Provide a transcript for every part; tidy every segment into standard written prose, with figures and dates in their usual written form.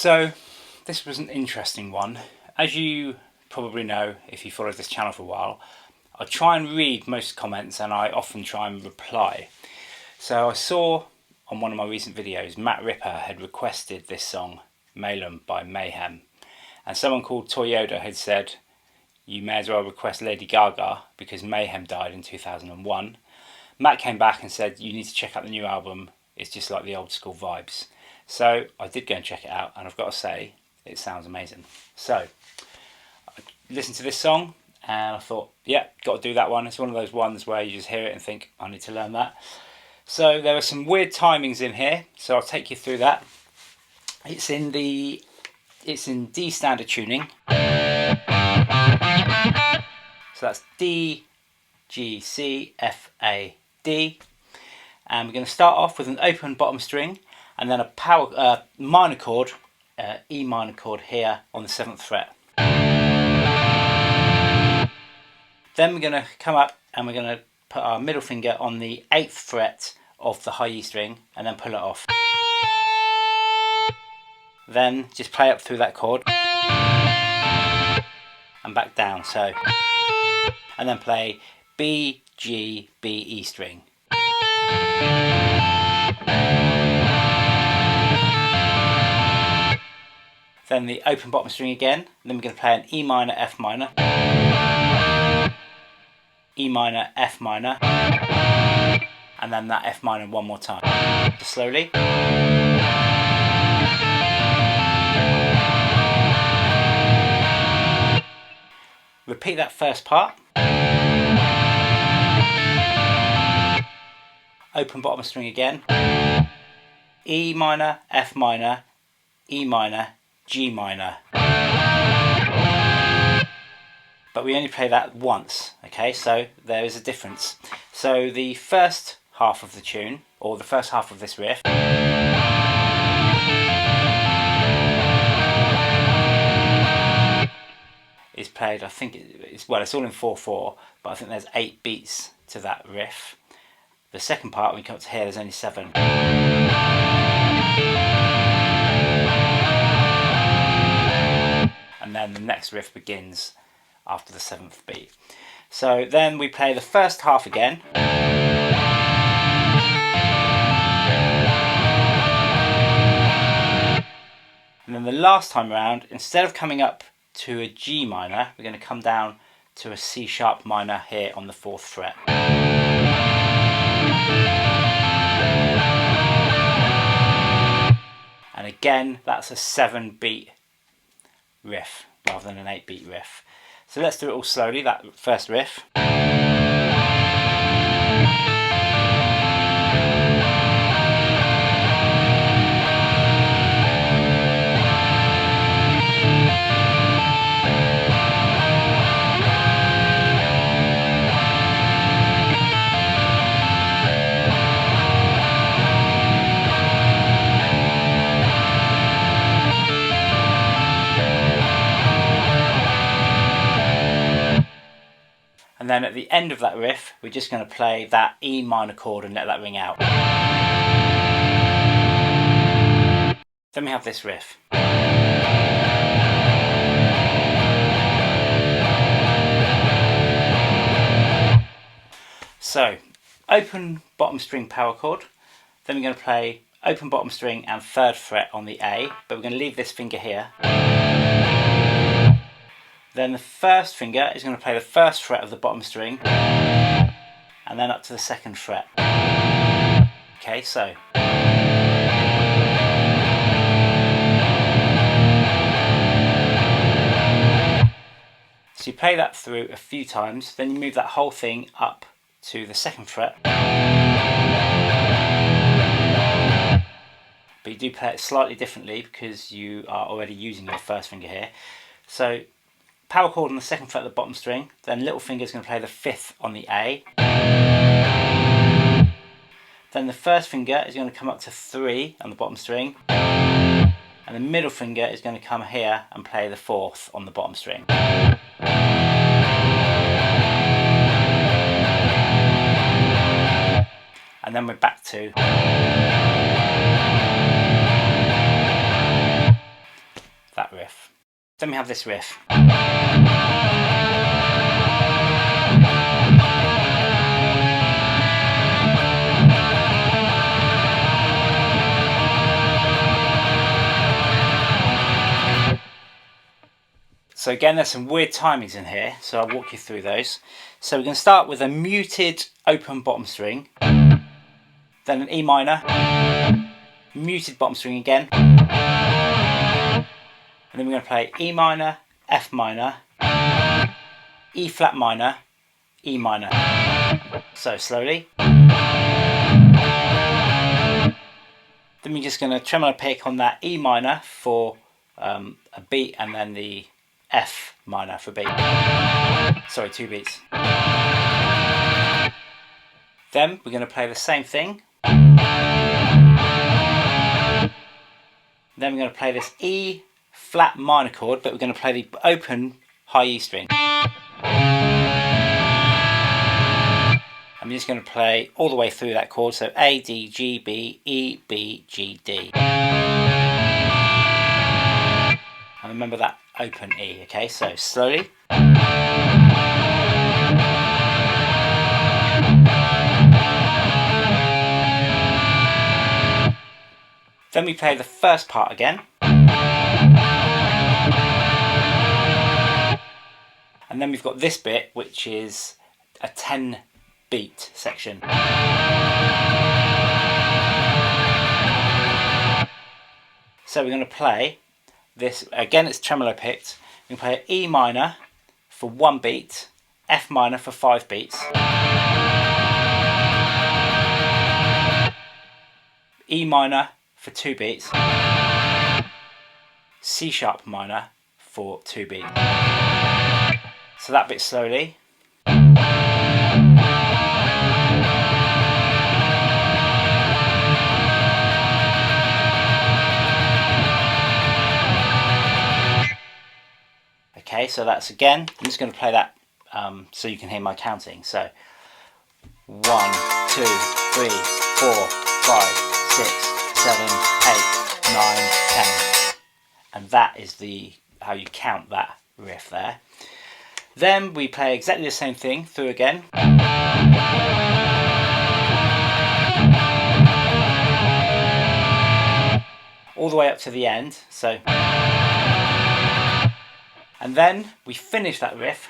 So this was an interesting one. As you probably know if you followed this channel for a while, I try and read most comments and I often try and reply. So I saw on one of my recent videos Matt Ripper had requested this song Malum by Mayhem, and someone called Toyota had said you may as well request Lady Gaga because Mayhem died in 2001. Matt came back and said you need to check out the new album, it's just like the old school vibes. So I did go and check it out, and I've got to say it sounds amazing. So I listened to this song and I thought, yeah, got to do that one. It's one of those ones where you just hear it and think, I need to learn that. So there are some weird timings in here, so I'll take you through that. It's in D standard tuning. So that's D, G, C, F, A, D. And we're going to start off with an open bottom string and then a minor chord, E minor chord here on the 7th fret. Then we're going to come up and we're going to put our middle finger on the 8th fret of the high E string and then pull it off. Then just play up through that chord and back down, so, and then play B, G, B, E string. Then the open bottom string again, and then we're going to play an E minor, F minor, E minor, F minor, and then that F minor one more time. Just slowly. Repeat that first part. Open bottom string again. E minor, F minor, E minor, G minor. But we only play that once, okay, so there is a difference. So the first half of the tune, or the first half of this riff, is played, I think it's all in 4/4, but I think there's 8 beats to that riff. The second part, when you come up to here, there's only 7. And then the next riff begins after the 7th beat. So then we play the first half again. And then the last time around, instead of coming up to a G minor, we're going to come down to a C sharp minor here on the 4th fret. And again, that's a 7-beat riff rather than an 8-beat riff. So let's do it all slowly, that first riff. And then at the end of that riff, we're just going to play that E minor chord and let that ring out. Then we have this riff. So, open bottom string power chord. Then we're going to play open bottom string and 3rd fret on the A, but we're going to leave this finger here. Then the first finger is going to play the 1st fret of the bottom string and then up to the 2nd fret. Okay, so. So you play that through a few times, then you move that whole thing up to the 2nd fret. But you do play it slightly differently because you are already using your 1st finger here. So power chord on the 2nd fret of the bottom string, then little finger is going to play the 5th on the A. Then the 1st finger is going to come up to 3 on the bottom string, and the middle finger is going to come here and play the 4th on the bottom string. And then we're back to riff. Then we have this riff. So again, there's some weird timings in here, so I'll walk you through those. So we're going to start with a muted open bottom string, then an E minor, muted bottom string again, and then we're going to play E minor, F minor, E flat minor, E minor. So slowly. Then we're just going to tremolo pick on that E minor for a beat, and then the F minor for beat. Sorry, 2 beats. Then we're going to play the same thing. Then we're going to play this E flat minor chord, but we're going to play the open high E string. I'm just going to play all the way through that chord, so A, D, G, B, E, B, G, D. And remember that open E, okay? So slowly. Then we play the first part again. And then we've got this bit, which is a 10 beat section. So we're going to play this, again it's tremolo picked. We can play E minor for 1 beat, F minor for 5 beats, E minor for 2 beats, C sharp minor for 2 beats. So that bit slowly. Okay, so that's again, I'm just going to play that so you can hear my counting. So 1, 2, 3, 4, 5, 6, 7, 8, 9, 10. And that is how you count that riff there. Then we play exactly the same thing through again. All the way up to the end. So, and then we finish that riff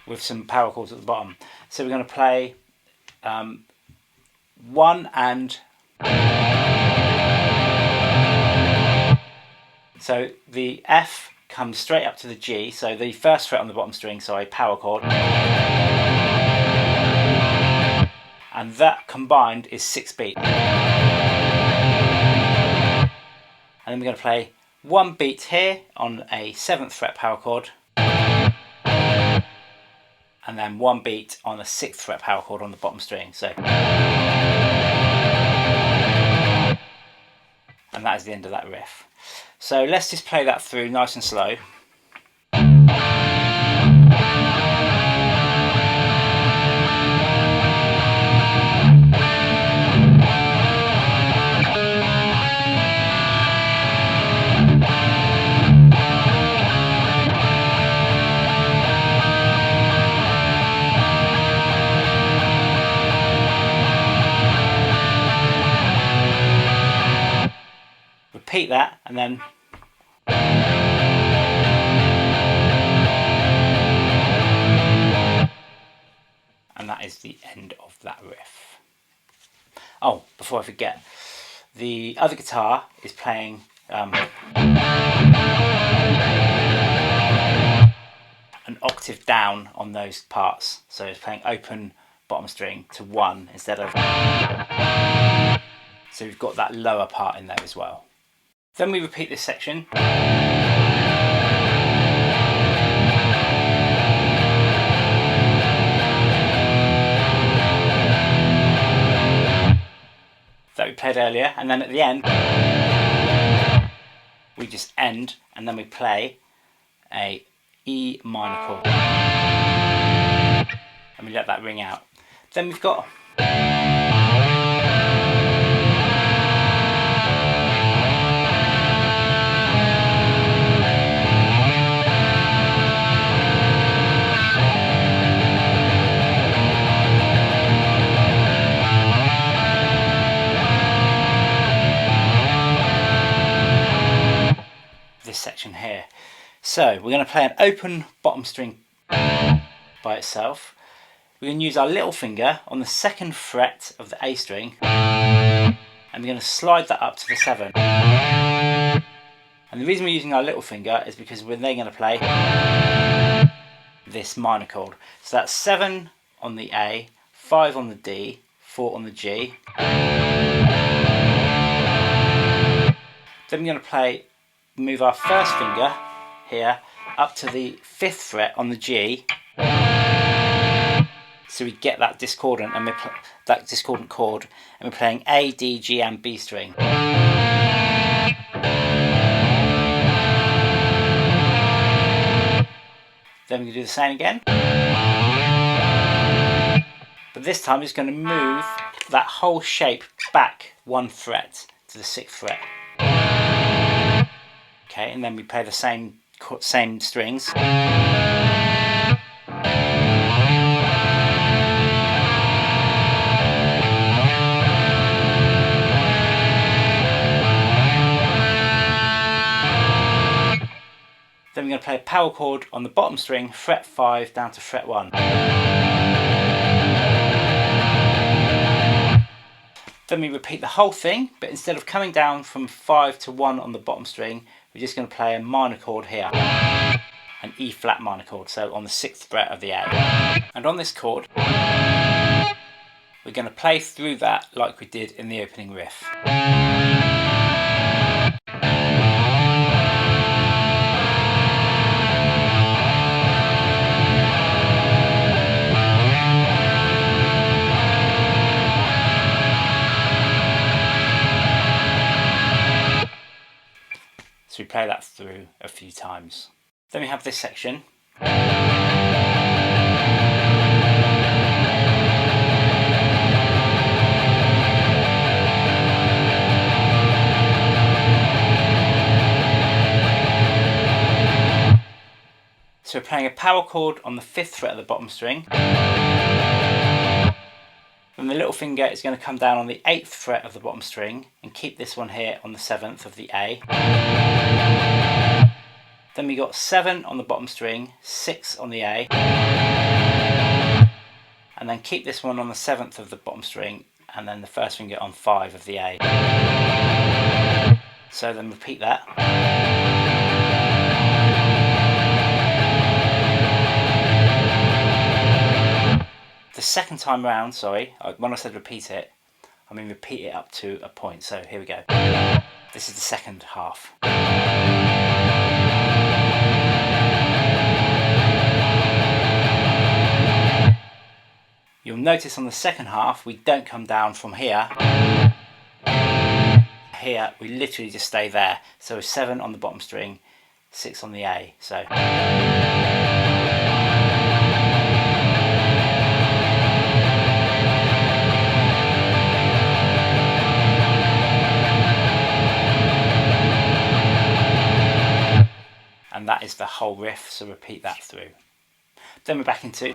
with some power chords at the bottom. So we're going to play 1 and... So the F comes straight up to the G, so the first fret on the bottom string, so a power chord. And that combined is 6 beat. And then we're going to play 1 beat here on a 7th fret power chord, and then 1 beat on a 6th fret power chord on the bottom string. So, and that is the end of that riff. So let's just play that through nice and slow. Repeat that, and then and that is the end of that riff. Oh, before I forget, the other guitar is playing an octave down on those parts, so it's playing open bottom string to 1 instead of, so we've got that lower part in there as well. Then we repeat this section. That we played earlier, and then at the end we just end, and then we play a E minor chord and we let that ring out. Then we've got section here. So we're going to play an open bottom string by itself. We're going to use our little finger on the 2nd fret of the A string, and we're going to slide that up to the 7. And the reason we're using our little finger is because we're then going to play this minor chord. So that's 7 on the A, 5 on the D, 4 on the G. Then we're going to move our first finger here up to the 5th fret on the G, so we get that discordant chord, and we're playing A, D, G and B string. Then we can do the same again, but this time we're just going to move that whole shape back 1 fret to the 6th fret. Okay, and then we play the same strings. Then we're going to play a power chord on the bottom string, fret 5 down to fret 1. Then we repeat the whole thing, but instead of coming down from 5 to 1 on the bottom string, we're just going to play a minor chord here, an E flat minor chord, so on the 6th fret of the A. And on this chord, we're going to play through that like we did in the opening riff. So we play that through a few times. Then we have this section. So we're playing a power chord on the 5th fret of the bottom string. Then the little finger is going to come down on the 8th fret of the bottom string and keep this one here on the 7th of the A. Then we got 7 on the bottom string, 6 on the A, and then keep this one on the 7th of the bottom string, and then the first finger on 5 of the A. So then repeat that. The second time round, when I said repeat it, I mean repeat it up to a point. So here we go. This is the second half. You'll notice on the second half we don't come down from here. Here we literally just stay there. So 7 on the bottom string, 6 on the A. So. And that is the whole riff, so repeat that through. Then we're back into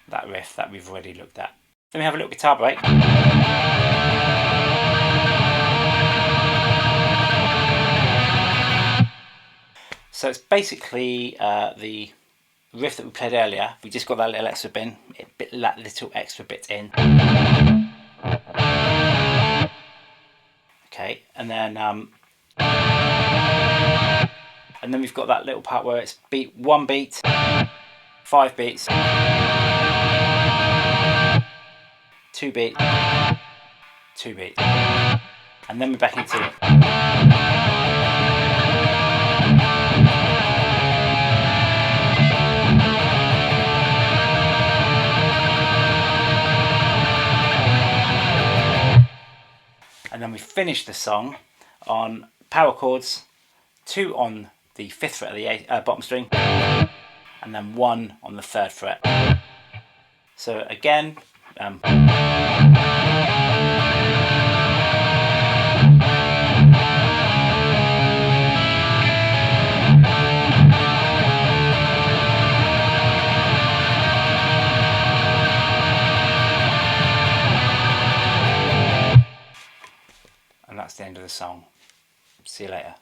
that riff that we've already looked at. Then we have a little guitar break. So it's basically the riff that we played earlier. We just got that little extra bit in. Okay, and then we've got that little part where it's 1 beat, 5 beats, 2 beat, 2 beat, and then we're back into it. And then we finish the song on power chords, 2 on the 5th fret of the bottom string, and then 1 on the 3rd fret. So again, song. See you later.